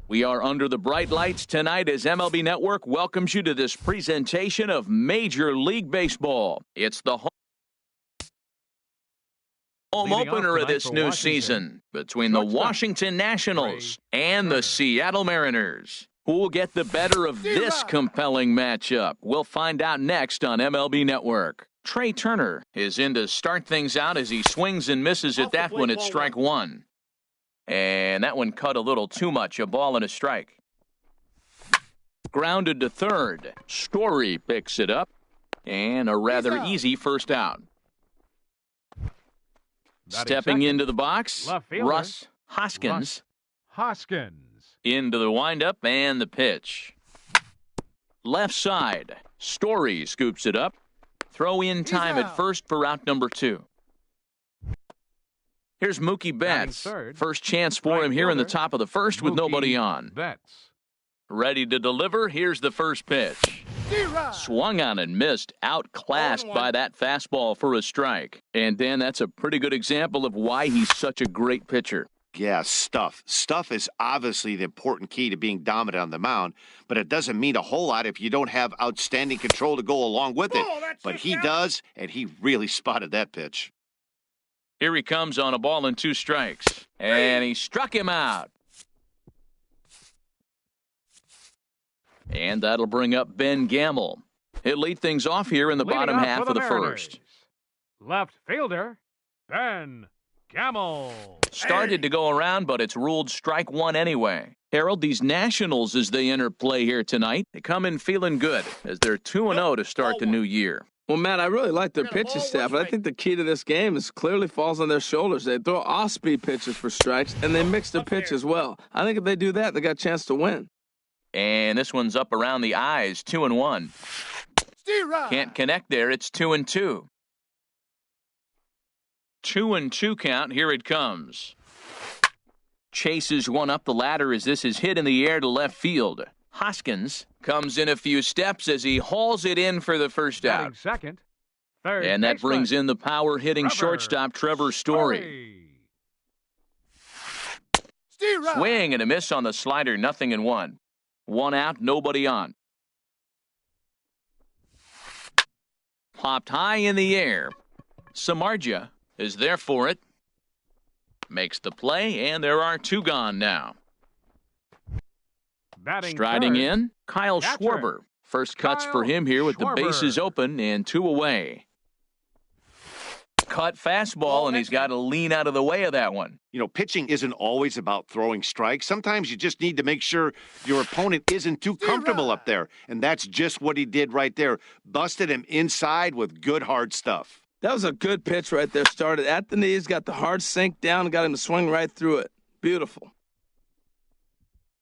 We are under the bright lights tonight as MLB Network welcomes you to this presentation of Major League Baseball. It's the home opener of this new season between the Washington Nationals and the Seattle Mariners. Who will get the better of this compelling matchup? We'll find out next on MLB Network. Trey Turner is in to start things out as he swings and misses at that one at strike one. And that one cut a little too much, a ball and a strike. Grounded to third. Story picks it up. And a rather easy first out. Stepping into the box, Russ Hoskins. Into the windup and the pitch. Left side. Story scoops it up. Throw in time at first for out number 2. Here's Mookie Betts. First chance for him here in the top of the first with nobody on. Ready to deliver. Here's the first pitch. Swung on and missed. Outclassed by that fastball for a strike. And Dan, that's a pretty good example of why he's such a great pitcher. Yeah, stuff. Stuff is obviously the important key to being dominant on the mound, but it doesn't mean a whole lot if you don't have outstanding control to go along with it. But he does, and he really spotted that pitch. Here he comes on a ball and 2 strikes. And he struck him out. And that'll bring up Ben Gamel. He'll lead things off here in the bottom half of the first. Left fielder, Ben Gamel. Started to go around, but it's ruled strike one anyway. Harold, these Nationals, as they enter play here tonight, they come in feeling good as they're 2-0 to start the new year. Well, Matt, I really like their pitching staff, but I think the key to this game is clearly falls on their shoulders. They throw off-speed pitches for strikes, and they mix the pitch as well. I think if they do that, they got a chance to win. And this one's up around the eyes, 2-1. Can't connect there, it's 2-2. 2-2 count, here it comes. Chases one up the ladder as this is hit in the air to left field. Hoskins comes in a few steps as he hauls it in for the first out. Second, and that brings in the power-hitting shortstop Trevor Story. Swing and a miss on the slider, 0-1. 1 out, nobody on. Popped high in the air. Samardzija is there for it. Makes the play, and there are 2 gone now. Striding in, Kyle Schwarber. First cuts for him here with the bases open and 2 away. Cut fastball, and he's got to lean out of the way of that one. You know, pitching isn't always about throwing strikes. Sometimes you just need to make sure your opponent isn't too comfortable up there. And that's just what he did right there. Busted him inside with good hard stuff. That was a good pitch right there. Started at the knees, got the hard sink down, and got him to swing right through it. Beautiful.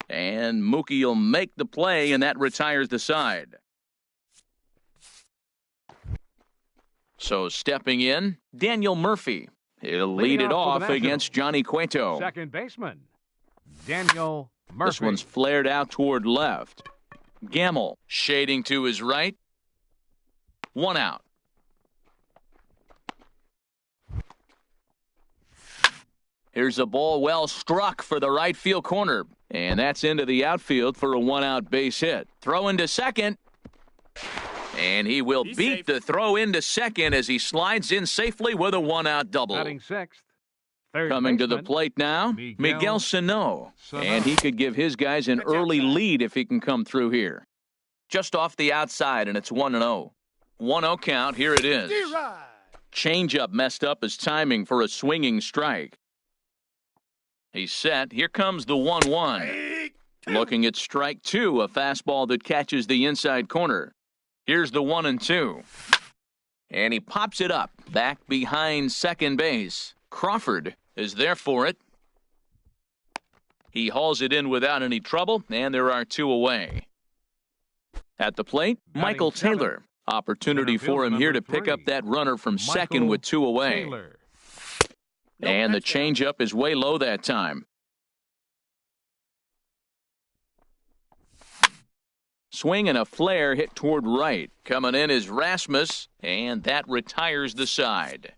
And Mookie will make the play, and that retires the side. So stepping in, Daniel Murphy. He'll lead it off against Johnny Cueto. Second baseman, Daniel Murphy. This one's flared out toward left. Gamel shading to his right. 1 out. Here's a ball well struck for the right field corner. And that's into the outfield for a 1-out base hit. Throw into second. And he will beat the throw into second as he slides in safely with a 1-out double. Batting sixth. Coming to the plate now, Miguel Sano. And he could give his guys an early lead if he can come through here. Just off the outside, and it's 1-0. 1-0 count, here it is. Changeup messed up his timing for a swinging strike. He's set. Here comes the 1-1. Looking at strike 2, a fastball that catches the inside corner. Here's the 1-2. And he pops it up back behind second base. Crawford is there for it. He hauls it in without any trouble, and there are 2 away. At the plate, Michael Taylor. Opportunity for him here to pick up that runner from second with 2 away. And the changeup is way low that time. Swing and a flare hit toward right. Coming in is Rasmus, and that retires the side.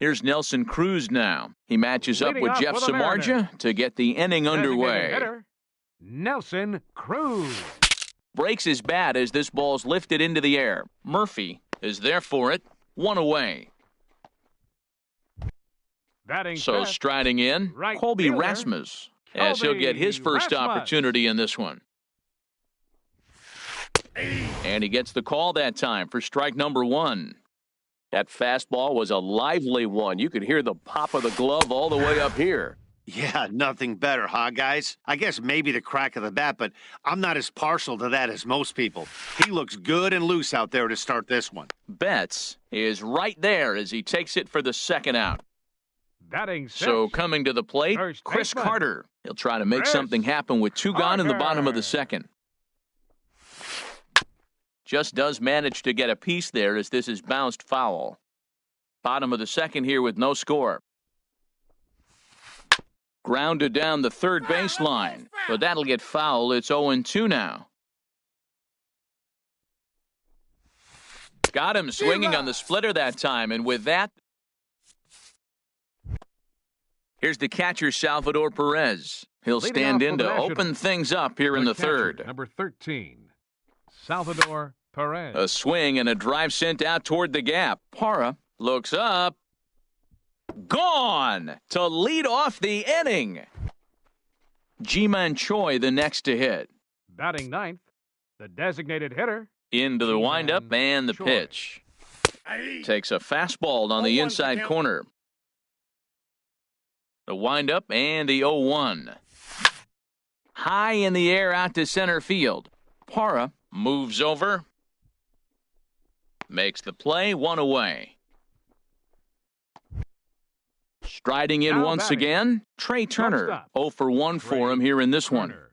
Here's Nelson Cruz now. He matches up Leading with off Jeff for the Mariners, Samardzija to get the inning underway. hitter, Nelson Cruz. Breaks his bat as this ball's lifted into the air. Murphy is there for it. One away. Batting So fifth, striding in, right Colby fielder, Rasmus, as he'll get his first Rasmus. opportunity in this one. And he gets the call that time for strike number one. That fastball was a lively one. You could hear the pop of the glove all the way up here. Yeah, nothing better, huh, guys? I guess maybe the crack of the bat, but I'm not as partial to that as most people. He looks good and loose out there to start this one. Betts is right there as he takes it for the second out. Batting sixth, So coming to the plate, First Chris baseman. Carter. He'll try to make Chris something happen with two gone in the bottom of the Carter. second. Just does manage to get a piece there as this is bounced foul. Bottom of the second here with no score. Grounded down the third baseline, but that'll get foul. It's 0-2 now. Got him swinging on the splitter that time, and with that, here's the catcher, Salvador Perez. He'll Leading stand off in for the to Nationals, open things up here in the catcher, third. Number 13, Salvador Perez. A swing and a drive sent out toward the gap. Parra looks up. Gone to lead off the inning. Ji-Man Choi the next to hit. Batting ninth, the designated hitter, Into the Ji-Man windup and the Choi. pitch. Takes a fastball on the inside corner. The windup and the 0-1. High in the air out to center field. Parra moves over. Makes the play, one away. Striding in Now once batting. again, Trey Turner. Shortstop. 0 for 1 for Trey him here in this one. Turner.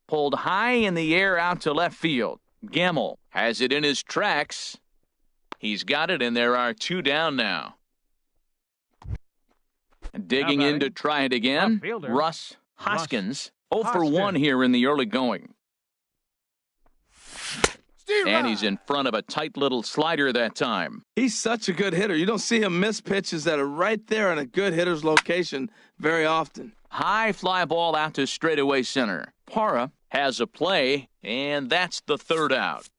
Pulled high in the air out to left field. Gamble has it in his tracks. He's got it, and there are two down now. Digging Now in to batting. try it again, Left fielder, Russ Hoskins. 0 for Hoskins. 1 here in the early going. And he's in front of a tight little slider that time. He's such a good hitter. You don't see him miss pitches that are right there in a good hitter's location very often. High fly ball out to straightaway center. Parra has a play, and that's the third out.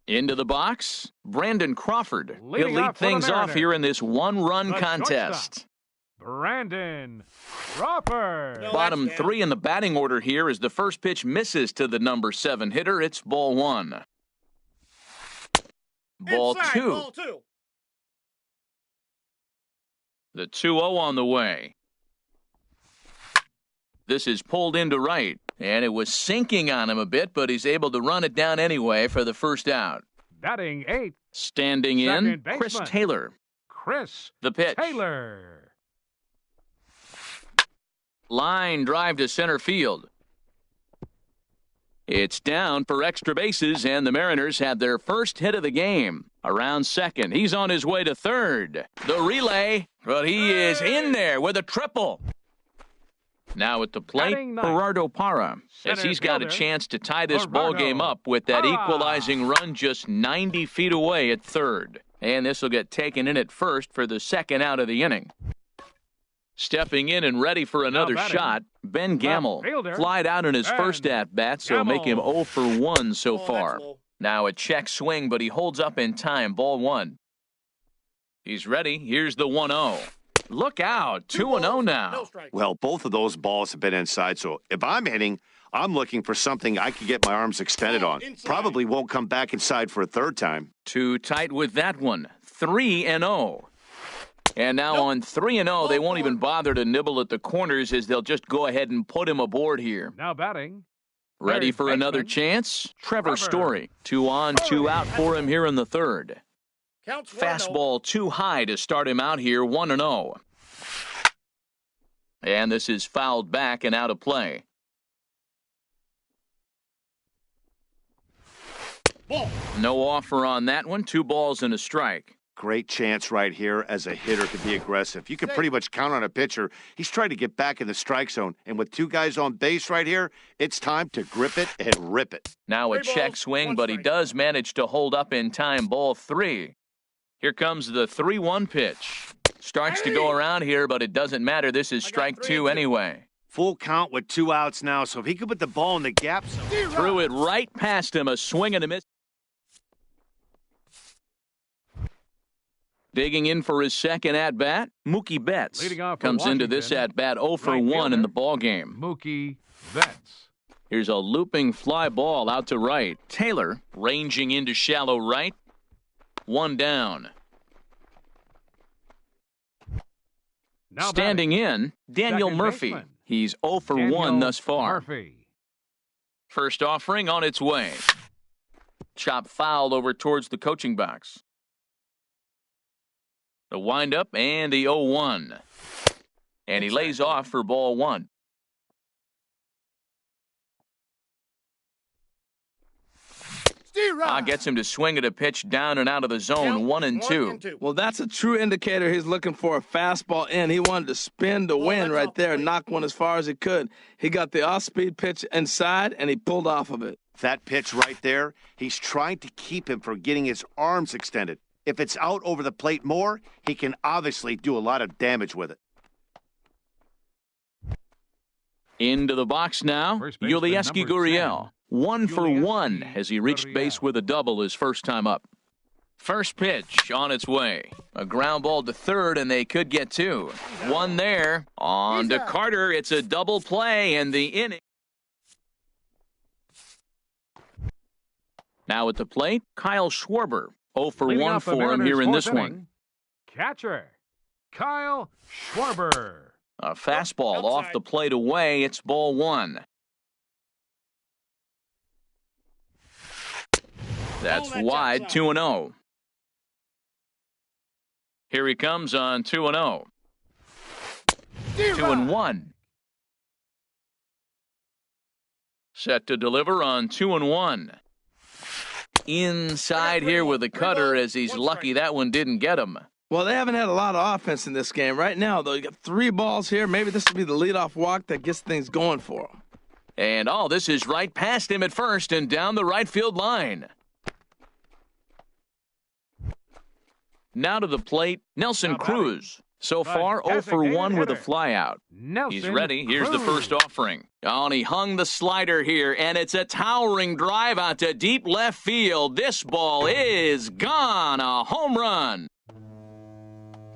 Into the box, Brandon Crawford. Leading He'll lead off for the things off Mariners, here in this one-run the contest. Brandon Crawford. Bottom three in the batting order here as the first pitch misses to the number 7 hitter. It's ball 1. Ball 2. The 2-0 on the way. This is pulled into right, and it was sinking on him a bit, but he's able to run it down anyway for the first out. Batting eighth, Standing Second in, baseman. Chris Taylor. Chris The pitch. Taylor. Line drive to center field. It's down for extra bases, and the Mariners had their first hit of the game. Around second, he's on his way to third. The relay, but he is in there with a triple. Now at the plate, Batting ninth. Gerardo Parra, as Center he's got a fielder, chance to tie this ball Gerardo game up with that Parra. equalizing run just 90 feet away at third. And this will get taken in at first for the second out of the inning. Stepping in and ready for another batting, shot, Ben Gamble. fielder, Flied out in his Ben first at-bat, so make him Gamble. 0 for 1 so far. Now a check swing, but he holds up in time. Ball 1. He's ready. Here's the 1-0. Look out. 2-0 now. Well, both of those balls have been inside, so if I'm hitting, I'm looking for something I can get my arms extended on. Probably won't come back inside for a third time. Too tight with that one. 3-0. And now on 3-0, they won't even bother to nibble at the corners as they'll just go ahead and put him aboard here. Now batting, Ready third for another baseman, chance? Trevor Trevor. Story. 2 on, 2 out for him here in the third. Counts 1-0. Fastball too high to start him out here, 1-0. And this is fouled back and out of play. Ball. No offer on that one. 2 balls and a strike. Great chance right here as a hitter to be aggressive. You can pretty much count on a pitcher. He's trying to get back in the strike zone. And with two guys on base right here, it's time to grip it and rip it. Now a check swing, but he does manage to hold up in time. Ball 3. Here comes the 3-1 pitch. Starts to go around here, but it doesn't matter. This is strike 2 anyway. Full count with 2 outs now, so if he could put the ball in the gap. Threw it right past him. A swing and a miss. Digging in for his second at-bat, Mookie Betts comes into this at-bat 0 for 1 in the ballgame. Mookie Betts. Here's a looping fly ball out to right. Taylor ranging into shallow right. 1 down. Now standing in, Daniel Murphy. He's 0 for 1 thus far. First offering on its way. Chop foul over towards the coaching box. The windup and the 0-1. And he lays off for ball 1. Gets him to swing at a pitch down and out of the zone, 1-2. Well, that's a true indicator he's looking for a fastball in. He wanted to spin to win right there and knock one as far as he could. He got the off-speed pitch inside, and he pulled off of it. That pitch right there, he's trying to keep him from getting his arms extended. If it's out over the plate more, he can obviously do a lot of damage with it. Into the box now, Yulieski Gurriel. 1 for 1 as he reached base with a double his first time up. First pitch on its way. A ground ball to third, and they could get 2. 1 there. On to Carter. It's a double play, and the inning. Now at the plate, Kyle Schwarber. 0 for 1 for him here in this one. Catcher, Kyle Schwarber. A fastball off the plate away. It's ball 1. That's wide, 2-0. Here he comes on 2-0. 2-1. Set to deliver on 2-1. Inside here with a cutter as he's lucky that one didn't get him. Well, they haven't had a lot of offense in this game. Right now, though, you got 3 balls here. Maybe this will be the leadoff walk that gets things going for him. And this is right past him at first and down the right field line. Now to the plate, Nelson Cruz. So far, 0 for 1 with a flyout. He's ready. Here's the first offering. And he hung the slider here, and it's a towering drive out to deep left field. This ball is gone. A home run.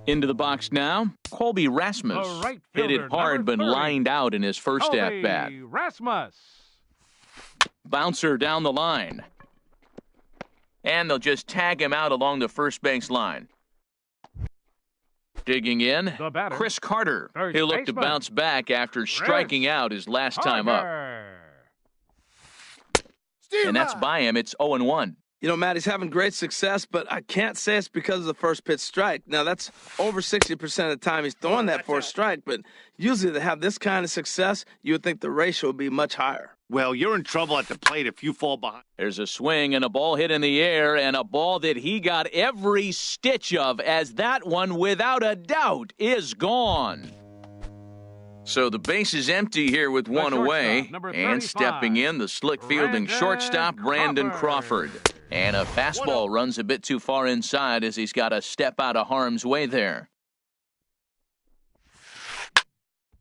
Into the box now, Colby Rasmus. Hit it hard, but lined out in his first at-bat. Rasmus. Bouncer down the line. And they'll just tag him out along the first base line. Digging in, Chris Carter. He'll look to bounce back after striking out his last time up. And that's by him. It's 0-1. You know, Matt, he's having great success, but I can't say it's because of the first pitch strike. Now, that's over 60% of the time he's throwing that for a strike, but usually to have this kind of success, you would think the ratio would be much higher. Well, you're in trouble at the plate if you fall behind. There's a swing and a ball hit in the air, and a ball that he got every stitch of, as that one, without a doubt, is gone. So the base is empty here with 1 away, and stepping in, the slick fielding shortstop, Brandon Crawford. And a fastball runs a bit too far inside as he's got to step out of harm's way there.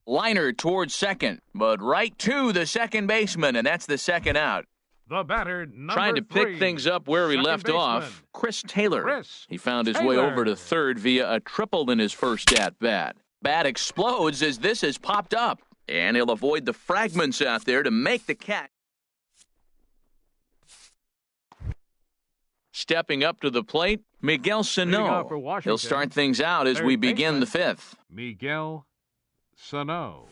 Liner towards second, but right to the second baseman, and that's the second out. The batter, trying to pick things up where he left off, Chris Taylor. He found his way over to third via a triple in his first at-bat. Bat explodes as this has popped up, and he'll avoid the fragments out there to make the catch. Stepping up to the plate, Miguel Sano. He'll start things out as we begin the 5th. Miguel Sano.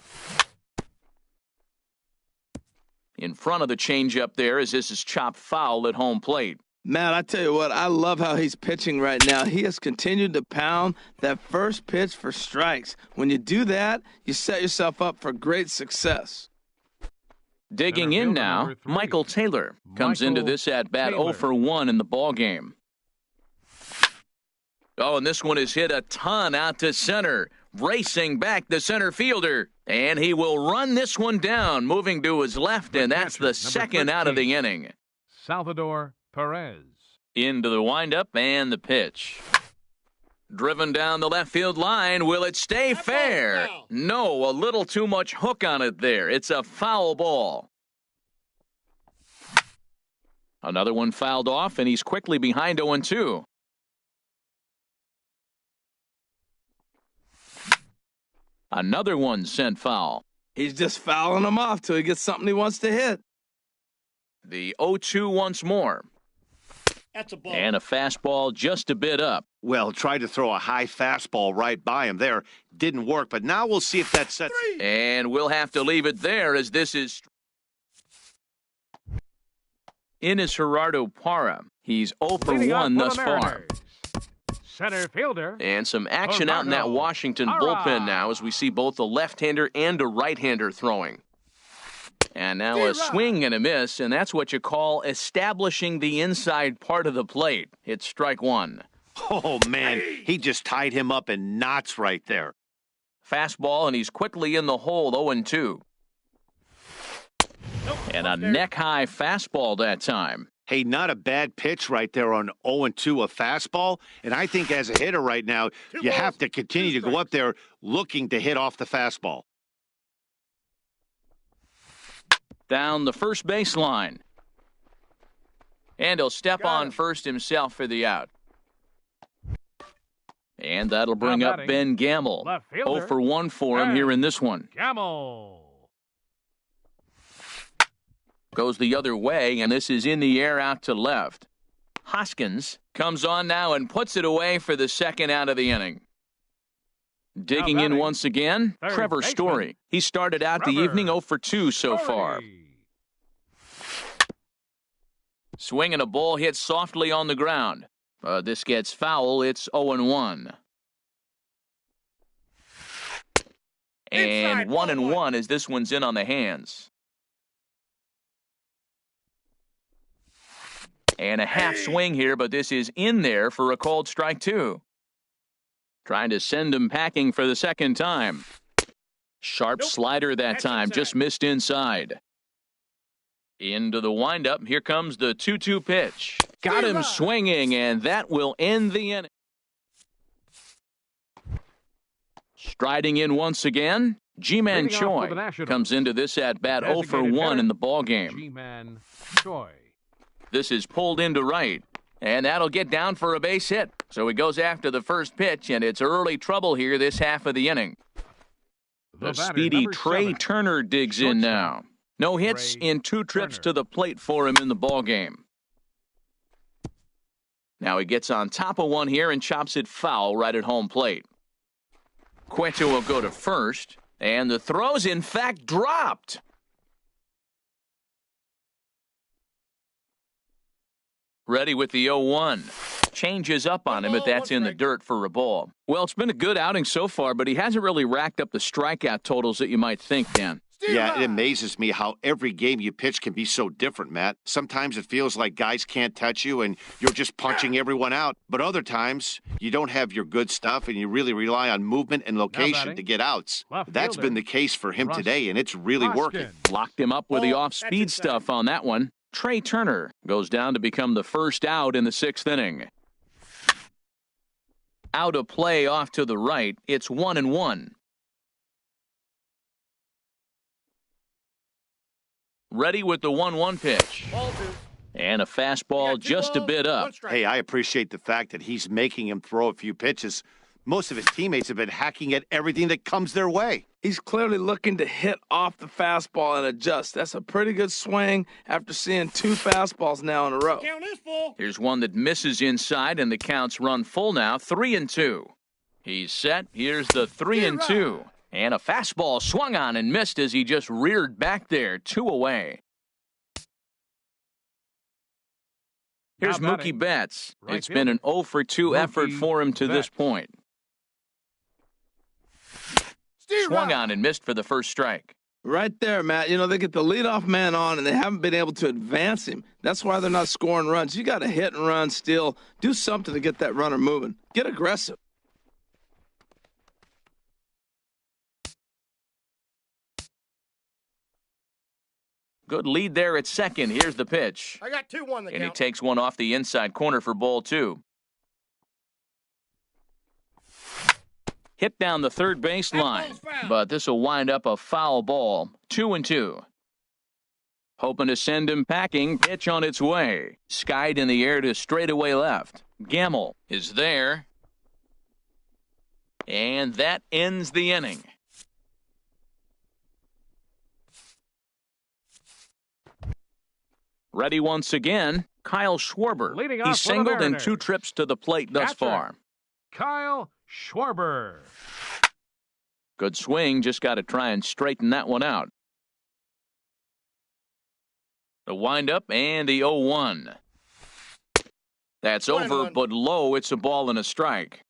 In front of the changeup there as this is chopped foul at home plate. Matt, I tell you what, I love how he's pitching right now. He has continued to pound that first pitch for strikes. When you do that, you set yourself up for great success. Digging in now, Michael Taylor comes into this at-bat 0 for 1 in the ballgame. Oh, and this one is hit a ton out to center. Racing back the center fielder. And he will run this one down, moving to his left, and that's the second out of the inning. Salvador Perez. Into the windup and the pitch. Driven down the left field line. Will it stay fair? No, a little too much hook on it there. It's a foul ball. Another one fouled off, and he's quickly behind 0-2. Another one sent foul. He's just fouling them off till he gets something he wants to hit. The 0-2 once more. That's a ball. And a fastball just a bit up. Well, tried to throw a high fastball right by him there. Didn't work, but now we'll see if that sets. And we'll have to leave it there as this is. In is Gerardo Parra. He's 0 for Leading 1 off thus for the far. Mariners. Center fielder. And some action out in that Gerardo Washington Parra. bullpen now as we see both a left-hander and a right-hander throwing. And now a swing and a miss, and that's what you call establishing the inside part of the plate. It's strike one. Oh, man, he just tied him up in knots right there. Fastball, and he's quickly in the hole, 0-2. And a neck-high fastball that time. Hey, not a bad pitch right there on 0-2, a fastball. And I think as a hitter right now, you have to continue to go up there looking to hit off the fastball. Down the first baseline. And he'll step on first himself for the out. And that'll bring up Ben Gamble. 0 for 1 for him here in this one. Gamble. Goes the other way, and this is in the air out to left. Hoskins comes on now and puts it away for the second out of the inning. Digging in once again, Trevor Story. He started out the evening 0 for 2 so far. Swinging a ball hit softly on the ground. This gets foul. It's 0-1. And 1-1 as this one's in on the hands. And a half swing here, but this is in there for a called strike two. Trying to send him packing for the second time. Sharp slider that time, just missed inside. Into the windup, here comes the 2-2 pitch. Got him swinging, and that will end the inning. Striding in once again, Ji-Man Choi comes into this at-bat 0 for 1 in the ballgame. Ji-Man Choi. This is pulled into right, and that'll get down for a base hit. So he goes after the first pitch, and it's early trouble here this half of the inning. The speedy Trey Turner digs in now. No hits in 2 trips to the plate for him in the ballgame. Now he gets on top of one here and chops it foul right at home plate. Cueto will go to first, and the throw's in fact dropped. Ready with the 0-1. Changes up on him, but that's in the dirt for a ball. Well, it's been a good outing so far, but he hasn't really racked up the strikeout totals that you might think, Dan. Yeah, it amazes me how every game you pitch can be so different, Matt. Sometimes it feels like guys can't touch you and you're just punching everyone out. But other times, you don't have your good stuff and you really rely on movement and location to get outs. That's been the case for him today, and it's really working. Locked him up with the off-speed stuff on that one. Trey Turner goes down to become the first out in the 6th inning. Out of play off to the right. It's 1-1. Ready with the 1-1 pitch. And a fastball just a bit up. Hey, I appreciate the fact that he's making him throw a few pitches. Most of his teammates have been hacking at everything that comes their way. He's clearly looking to hit off the fastball and adjust. That's a pretty good swing after seeing 2 fastballs now in a row. Here's one that misses inside, and the count's run full now, 3-2. He's set. Here's the 3-2. And a fastball swung on and missed as he just reared back there, 2 away. Here's Mookie Betts. It's been an 0 for 2 effort for him to this point. Swung on and missed for the first strike. Right there, Matt. You know, they get the leadoff man on, and they haven't been able to advance him. That's why they're not scoring runs. You got to hit and run still. Do something to get that runner moving. Get aggressive. Good lead there at second. Here's the pitch. I got 2-1 the And he count. takes one off the inside corner for ball two. Hit down the third base line, but this will wind up a foul ball. 2-2. Hoping to send him packing. Pitch on its way. Skied in the air to straightaway left. Gamble is there. And that ends the inning. Ready once again, Kyle Schwarber. Leading off He's for the singled in Mariners. 2 trips to the plate thus Catcher. far. Kyle Schwarber. Good swing, just got to try and straighten that one out. The windup and the 0-1. That's over, 1-1. but low. It's a ball and a strike.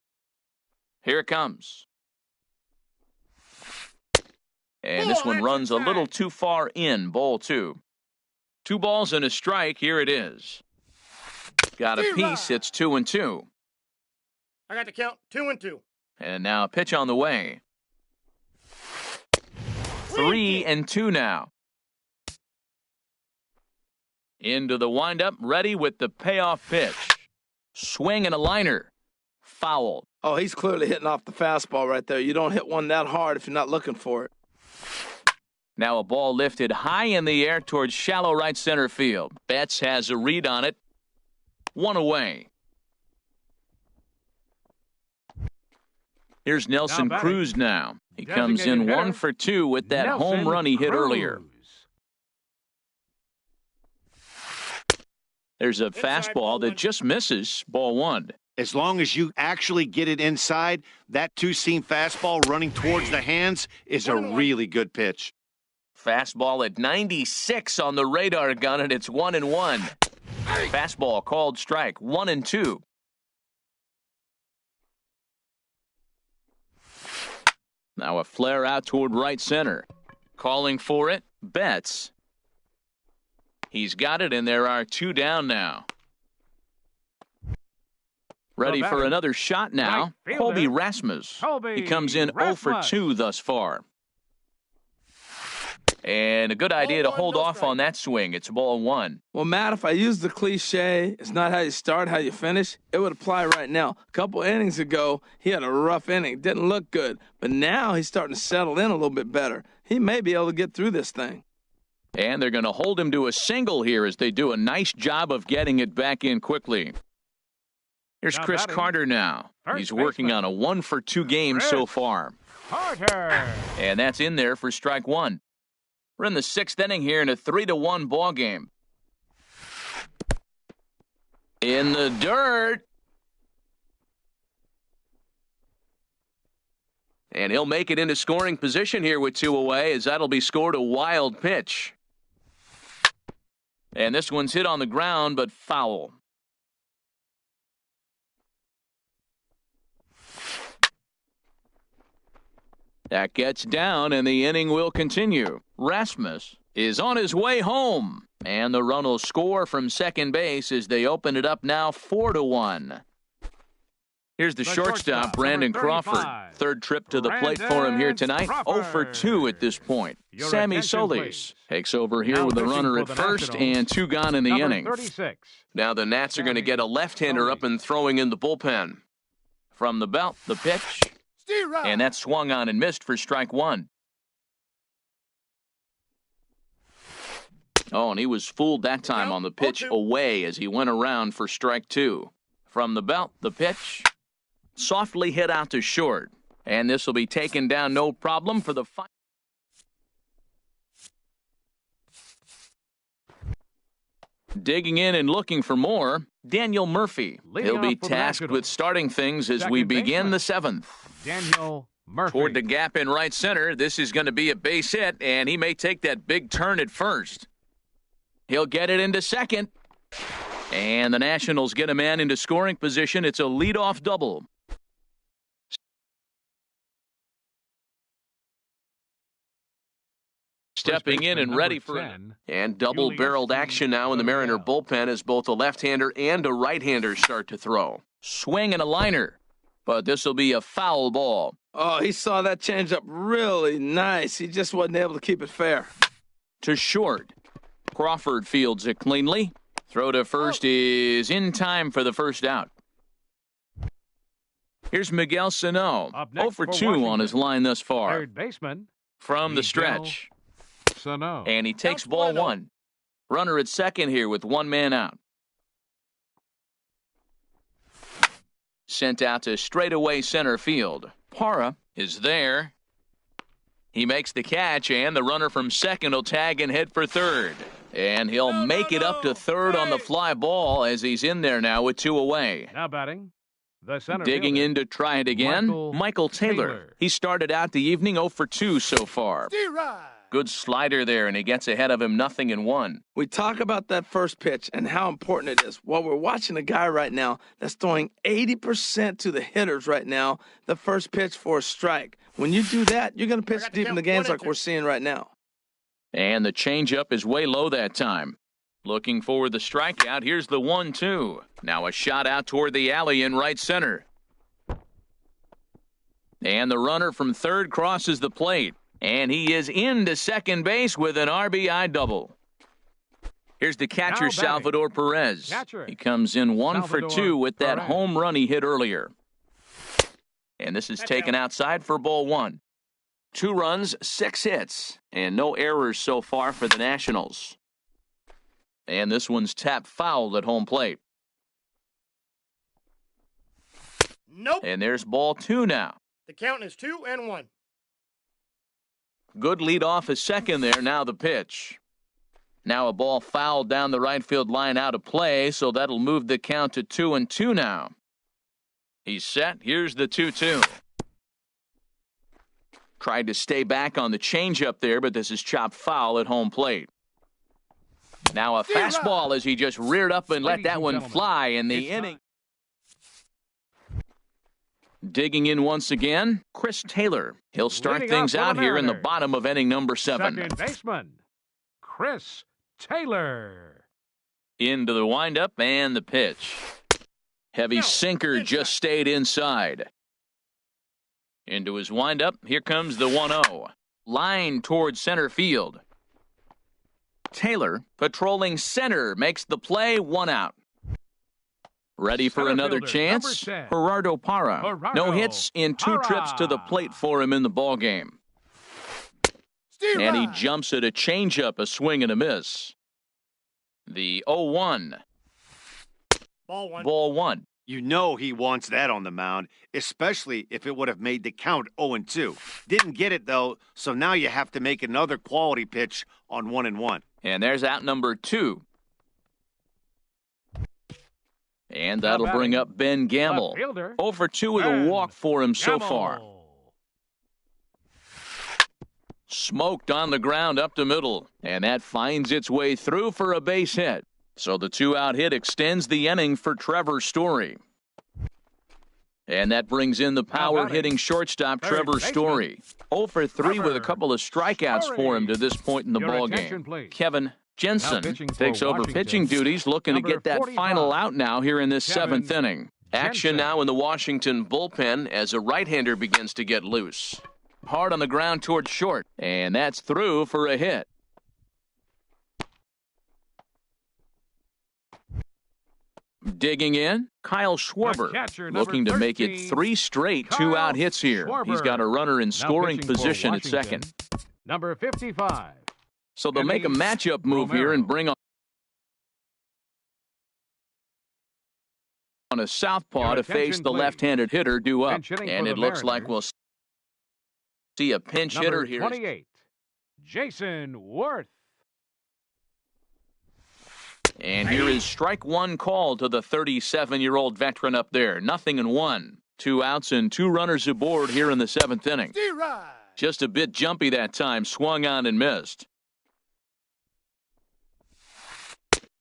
Here it comes. And this one that's runs a little inside. too far in, ball 2. 2 balls and a strike. Here it is. Got a piece. It's 2-2. I got the count. 2-2. And now a pitch on the way. 3-2 now. Into the windup, ready with the payoff pitch. Swing and a liner. Foul. Oh, he's clearly hitting off the fastball right there. You don't hit one that hard if you're not looking for it. Now a ball lifted high in the air towards shallow right center field. Betts has a read on it. 1 away. Here's Nelson Now batting. Cruz now. He comes in Designated 1 hitter, for 2 with that Nelson home run he hit Cruz. earlier. There's a Inside, ball fastball that one. just misses. Ball 1. As long as you actually get it inside, that two-seam fastball running towards the hands is a 1-1. really good pitch. Fastball at 96 on the radar gun, and it's 1-1. Fastball called strike. 1-2. Now a flare out toward right center. Calling for it, Betts. He's got it, and there are 2 down now. Ready for another shot now. Right fielder, Colby Rasmus. Colby He comes in 0 for Rasmus. 2 thus far. And a good idea to Ball one, hold no off strike. on that swing. It's ball 1. Well, Matt, if I use the cliche, it's not how you start, how you finish, it would apply right now. A couple innings ago, he had a rough inning. Didn't look good. But now he's starting to settle in a little bit better. He may be able to get through this thing. And they're going to hold him to a single here as they do a nice job of getting it back in quickly. Here's Now Chris batting, Carter now. first He's working baseman. on a 1 for 2 game so Chris. far. Carter. And that's in there for strike 1. We're in the 6th inning here in a 3-1 ball game. In the dirt. And he'll make it into scoring position here with 2 away, as that'll be scored a wild pitch. And this one's hit on the ground, but foul. That gets down, and the inning will continue. Rasmus is on his way home, and the run will score from second base as they open it up now 4-1. Here's the shortstop, Brandon number Crawford. 35. Third trip to the plate for him here tonight. 0 for 2 at this point. Your Sammy attention, Solis please. takes over here Now with a pitching runner for at the first Nationals, and 2 gone in the Number inning. 36. Now the Nats are going to get a left-hander up and throwing in the bullpen. From the belt, the pitch, and that swung on and missed for strike 1. Oh, and he was fooled that time on the pitch 0-2. away as he went around for strike 2. From the belt, the pitch, softly hit out to short. And this will be taken down no problem for the final. Digging in and looking for more, Daniel Murphy. Leading He'll be off for the tasked Nationals. with starting things as we Second begin baseman. the 7th. Daniel Murphy. Toward the gap in right center. This is going to be a base hit, and he may take that big turn at first. He'll get it into second. And the Nationals get a man into scoring position. It's a leadoff double. Stepping in and ready for it. And double-barreled action now in the Mariner bullpen as both a left-hander and a right-hander start to throw. Swing and a liner, but this will be a foul ball. Oh, he saw that changeup really nice. He just wasn't able to keep it fair. To short. Crawford fields it cleanly. Throw to first is in time for the first out. Here's Miguel Sano. 0 for 2 on his line thus far. Third baseman From the stretch. Sano. And he takes ball one. Runner at second here with one man out. Sent out to straightaway center field. Parra is there. He makes the catch, and the runner from second will tag and head for third. And he'll make it up to third on the fly ball as he's in there now with 2 away. Now batting, the center Digging fielder, in to try it again, Michael Taylor. He started out the evening 0 for 2 so far. Good slider there, and he gets ahead of him 0-1. We talk about that first pitch and how important it is. Well, we're watching a guy right now that's throwing 80% to the hitters right now, the first pitch for a strike. When you do that, you're going to pitch deep in the games like we're seeing right now. And the changeup is way low that time. Looking for the strikeout. Here's the 1-2. Now a shot out toward the alley in right center. And the runner from third crosses the plate. And he is into second base with an RBI double. Here's the catcher, Salvador Perez. He comes in 1 for 2 with that home run he hit earlier. And this is taken outside for ball 1. 2 runs, 6 hits, and no errors so far for the Nationals. And this one's tapped foul at home plate. Nope. And there's ball 2 now. The count is 2-1. Good lead off is second there. Now the pitch. Now a ball fouled down the right field line out of play, so that'll move the count to 2-2 now. He's set. Here's the 2-2. Tried to stay back on the changeup there, but this is chopped foul at home plate. Now a fastball as he just reared up and let that one fly in the inning. Digging in once again, Chris Taylor. He'll start things out here in the bottom of inning number 7. Second baseman, Chris Taylor. Into the windup and the pitch. Heavy sinker just stayed inside. Into his windup, here comes the 1-0. Line towards center field. Taylor, patrolling center, makes the play, 1 out. Ready for another chance? Gerardo Parra. No hits in 2 trips to the plate for him in the ballgame. And he jumps at a changeup, a swing and a miss. The 0-1. Ball 1. You know he wants that on the mound, especially if it would have made the count 0-2. Didn't get it, though, so now you have to make another quality pitch on 1-1. And there's out number 2. And that'll bring up Ben Gamble. 0 for 2 with a walk for him so far. Smoked on the ground up the middle. And that finds its way through for a base hit. So the 2-out hit extends the inning for Trevor Story. And that brings in the power-hitting shortstop Trevor Story. 0 for 3 with a couple of strikeouts for him to this point in the ballgame. Kevin Jensen takes over pitching duties, looking to get that final out now here in this 7th inning. Action now in the Washington bullpen as a right-hander begins to get loose. Hard on the ground towards short, and that's through for a hit. Digging in, Kyle Schwarber, looking to make it 3 straight 2-out hits here. He's got a runner in scoring position at second. Number 55. So they'll make a matchup move here and bring on a southpaw to face the left-handed hitter due up. And it looks like we'll see a pinch hitter here. 28, Jason Worth. And here is strike 1 call to the 37-year-old veteran up there. 0-1. 2 outs and 2 runners aboard here in the 7th inning. Just a bit jumpy that time. Swung on and missed.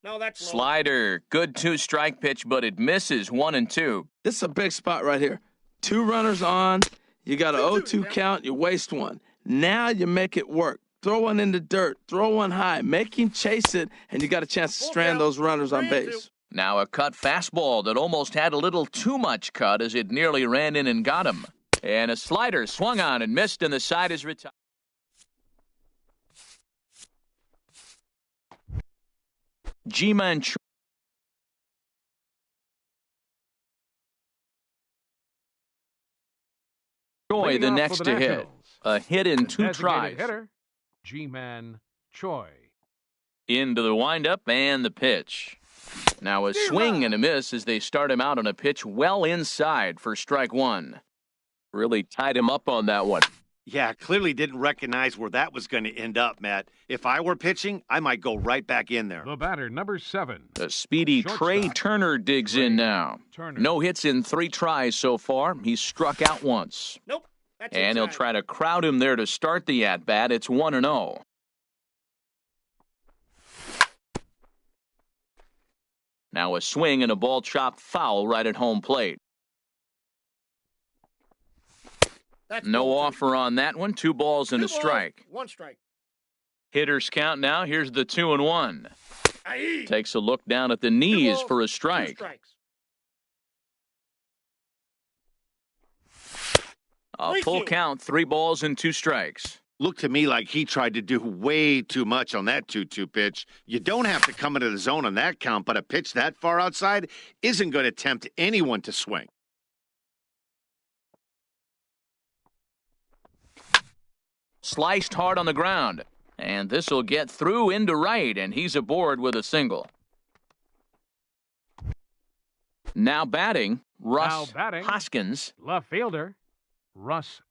No, that's slider. Good 2-strike pitch, but it misses 1-2. This is a big spot right here. 2 runners on. You got an 0-2 count. You waste 1. Now you make it work. Throw one in the dirt. Throw one high. Make him chase it, and you got a chance to strand those runners on base. Now a cut fastball that almost had a little too much cut as it nearly ran in and got him. And a slider swung on and missed, and the side is retired. Ji-Man Choi, the next to hit. A hit in 2 tries. Hitter, Ji-Man Choi. Into the windup and the pitch. Now a swing and a miss as they start him out on a pitch well inside for strike 1. Really tied him up on that one. Yeah, clearly didn't recognize where that was going to end up, Matt. If I were pitching, I might go right back in there. The batter, number 7. The speedy Trey Turner digs in now. No hits in 3 tries so far. He's struck out once. Nope. That's and he'll try to crowd him there to start the at-bat. It's 1-0. Now a swing and a ball chopped foul right at home plate. No offer on that one. 2 balls and a strike. 1 strike. Hitters count now. Here's the 2-1. Takes a look down at the knees for a strike. A full count, 3 balls and 2 strikes. Looked to me like he tried to do way too much on that 2-2 pitch. You don't have to come into the zone on that count, but a pitch that far outside isn't going to tempt anyone to swing. Sliced hard on the ground. And this will get through into right, and he's aboard with a single. Now batting, Russ Hoskins. Left fielder, Russ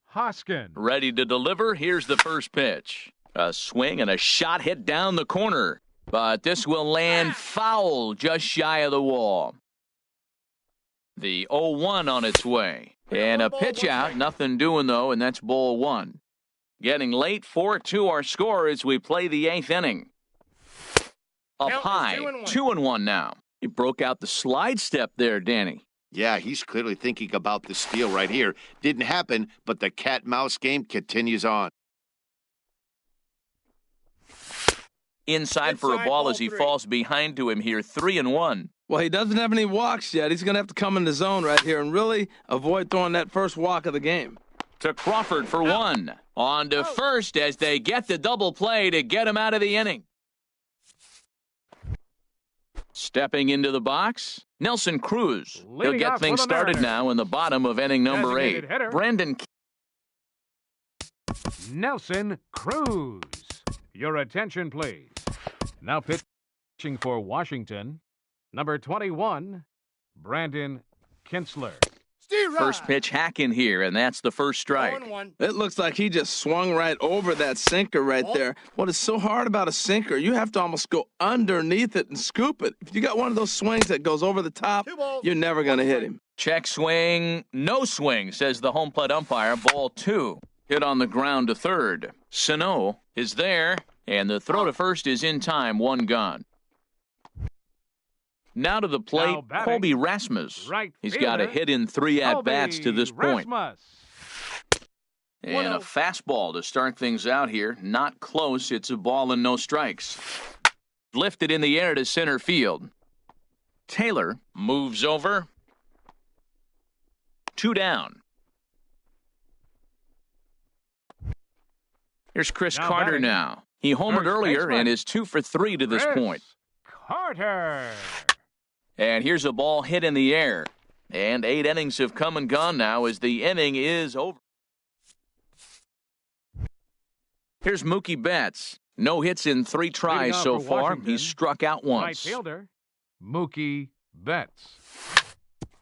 Hoskins. Ready to deliver. Here's the first pitch. A swing and a shot hit down the corner. But this will land foul just shy of the wall. The 0-1 on its way. And a pitch out. Nothing doing, though, and that's ball 1. Getting late, 4-2 our score as we play the 8th inning. Up high, 2-1 now. He broke out the slide step there, Danny. Yeah, he's clearly thinking about the steal right here. Didn't happen, but the cat-mouse game continues on. Inside for a ball as he falls behind to him here, 3-1. Well, he doesn't have any walks yet. He's going to have to come in the zone right here and really avoid throwing that first walk of the game. To Crawford for 1. On to first as they get the double play to get him out of the inning. Stepping into the box, Nelson Cruz. He'll get things started now in the bottom of inning number 8. Brandon Nelson Cruz. Your attention, please. Now pitching for Washington, number 21, Brandon Kintzler. First pitch hack in here, and that's the first strike. It looks like he just swung right over that sinker right there. What is so hard about a sinker, you have to almost go underneath it and scoop it. If you got one of those swings that goes over the top, you're never going to hit him. Check swing, no swing, says the home plate umpire. Ball 2. Hit on the ground to third. Sano is there, and the throw to first is in time. 1 gone. Now to the plate, Colby Rasmus. He's got a hit in 3 at-bats to this point. And a fastball to start things out here. Not close. It's a ball and no strikes. Lifted in the air to center field. Taylor moves over. 2 down. Here's Chris Carter now. He homered earlier and is 2 for 3 to this point. Carter. And here's a ball hit in the air. And 8 innings have come and gone now as the inning is over. Here's Mookie Betts. No hits in 3 tries so far. He's struck out once. Right fielder, Mookie Betts.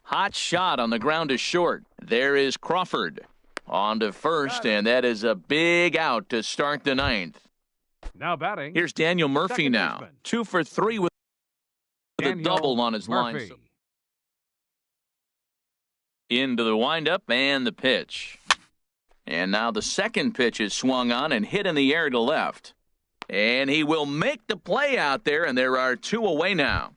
Hot shot on the ground to short. There is Crawford. On to first, and that is a big out to start the 9th. Now batting. Here's Daniel Murphy now. Baseman. 2 for 3 with a double on his line. Into the windup and the pitch. And now the second pitch is swung on and hit in the air to left. And he will make the play out there, and there are 2 away now.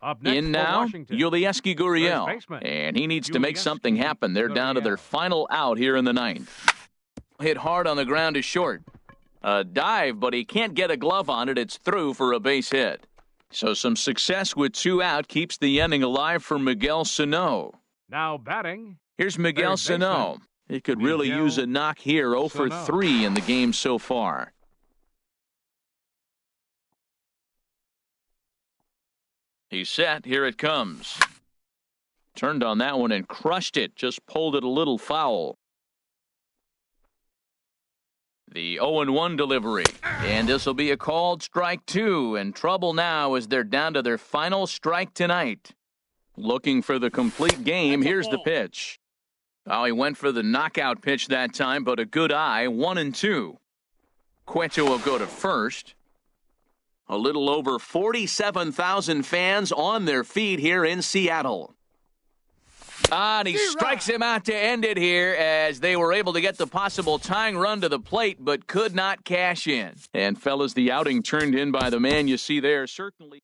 Up next in now, Yulieski Gurriel. And he needs to make something happen. They're down to their final out here in the 9th. Hit hard on the ground to short. A dive, but he can't get a glove on it. It's through for a base hit. So some success with 2 out keeps the inning alive for Miguel Sano. Now batting. Here's Miguel Third Sano. baseman, He could really Miguel use a knock here. 0 for Sano. 3 in the game so far. He's set. Here it comes. Turned on that one and crushed it. Just pulled it a little foul. The 0-1 delivery. And this will be a called strike 2. And trouble now as they're down to their final strike tonight. Looking for the complete game. Here's the pitch. Oh, he went for the knockout pitch that time, but a good eye. 1-2. Cueto will go to first. A little over 47,000 fans on their feet here in Seattle. And he strikes him out to end it here as they were able to get the possible tying run to the plate but could not cash in. And fellas, the outing turned in by the man you see there certainly